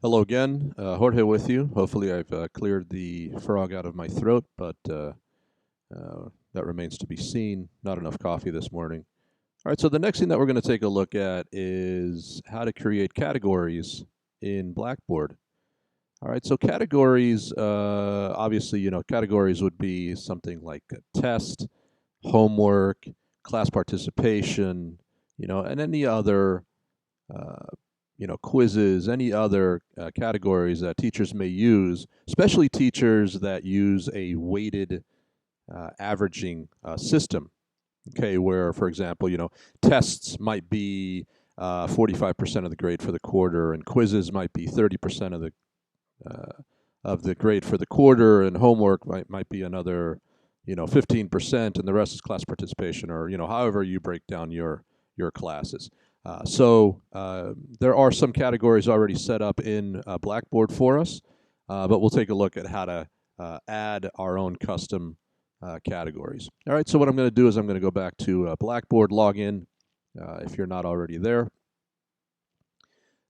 Hello again, Jorge with you. Hopefully I've cleared the frog out of my throat, but that remains to be seen. Not enough coffee this morning. All right, so the next thing that we're going to take a look at is how to create categories in Blackboard. All right, so categories, obviously, categories would be something like a test, homework, class participation, and any other uh, quizzes, any other categories that teachers may use, especially teachers that use a weighted averaging system. Okay, where, for example, tests might be 45% of the grade for the quarter, and quizzes might be 30% of the grade for the quarter, and homework might be another 15%, and the rest is class participation, or however you break down your classes. So there are some categories already set up in Blackboard for us, but we'll take a look at how to add our own custom categories. All right, so what I'm going to do is I'm going to go back to Blackboard, log in if you're not already there.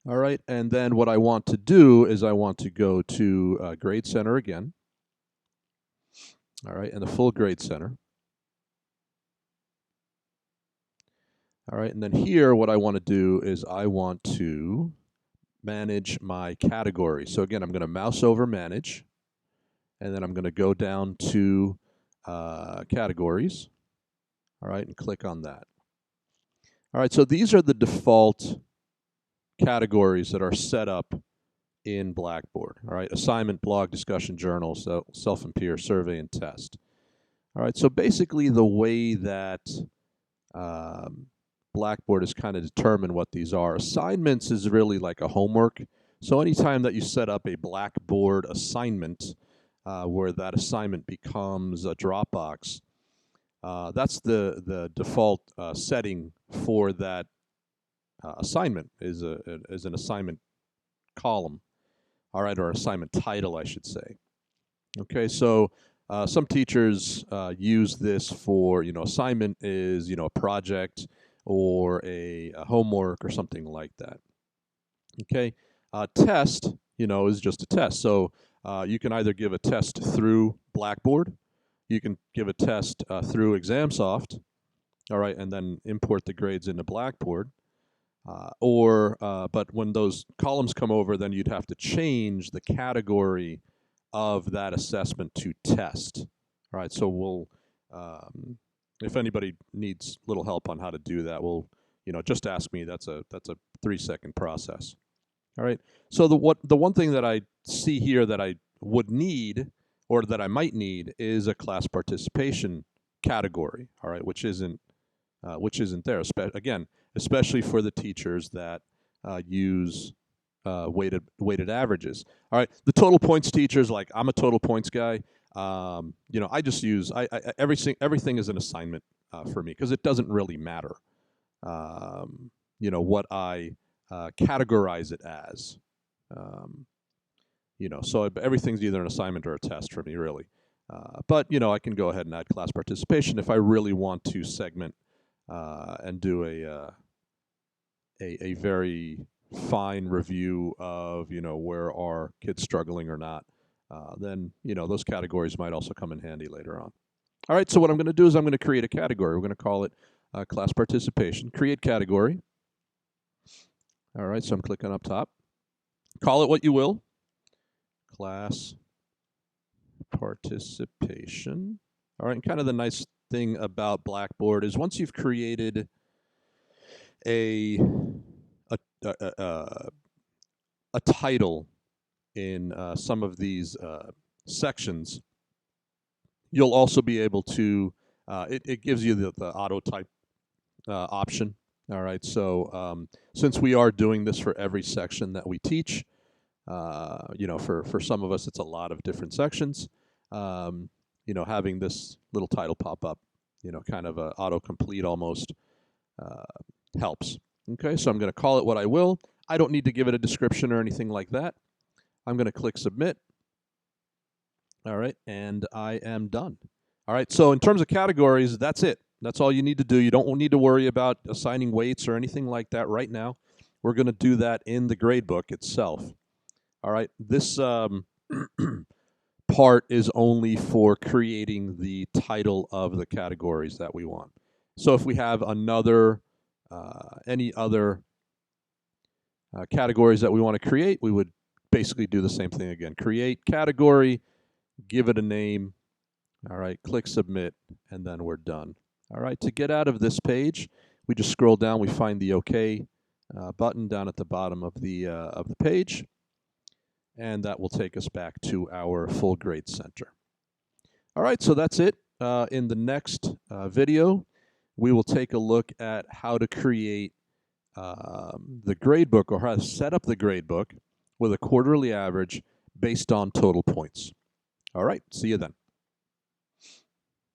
All right, and then what I want to do is I want to go to Grade Center again. All right, and the full Grade Center. All right, and then here what I want to do is I want to manage my categories. So again, I'm going to mouse over Manage, and then I'm going to go down to Categories. All right, and click on that. All right, so these are the default categories that are set up in Blackboard. All right, assignment, blog, discussion, journal, self and peer, survey, and test. All right, so basically the way that um, Blackboard has kind of determined what these are. Assignments is really like a homework. So anytime that you set up a Blackboard assignment where that assignment becomes a Dropbox, that's the default setting for that assignment is an assignment column. All right, or assignment title, I should say. Okay, so some teachers use this for, assignment is, a project or a homework or something like that. Okay, test, is just a test. So you can either give a test through Blackboard, you can give a test through ExamSoft, all right, and then import the grades into Blackboard. But when those columns come over, then you'd have to change the category of that assessment to test. All right, so if anybody needs little help on how to do that, just ask me. That's a 3-second process. All right, so the one thing that I see here that I would need, or that I might need, is a class participation category. All right, which isn't there. Again, especially for the teachers that use weighted averages. All right, the total points teachers, like I'm a total points guy. I just use everything is an assignment for me because it doesn't really matter. What I categorize it as. So everything's either an assignment or a test for me, really. But I can go ahead and add class participation if I really want to segment and do a very fine review of where are kids struggling or not. Then those categories might also come in handy later on. All right, so what I'm going to do is I'm going to create a category. We're going to call it class participation. Create category. All right, so I'm clicking up top. Call it what you will. Class participation. All right, and kind of the nice thing about Blackboard is once you've created a title in some of these sections, you'll also be able to, it gives you the auto type option. All right, so since we are doing this for every section that we teach, for some of us it's a lot of different sections, having this little title pop up, kind of autocomplete almost, helps. Okay, so I'm going to call it what I will. I don't need to give it a description or anything like that. I'm going to click submit. All right, and I am done. All right, so in terms of categories, that's it. That's all you need to do. You don't need to worry about assigning weights or anything like that right now. We're going to do that in the gradebook itself. All right, this part is only for creating the title of the categories that we want. So if we have any other categories that we want to create, we would basically do the same thing again. Create category, give it a name, all right, click submit, and then we're done. All right, to get out of this page, we just scroll down, we find the OK button down at the bottom of the page, and that will take us back to our full grade center. All right, so that's it. In the next video, we will take a look at how to create the gradebook, or how to set up the gradebook with a quarterly average based on total points. All right, see you then.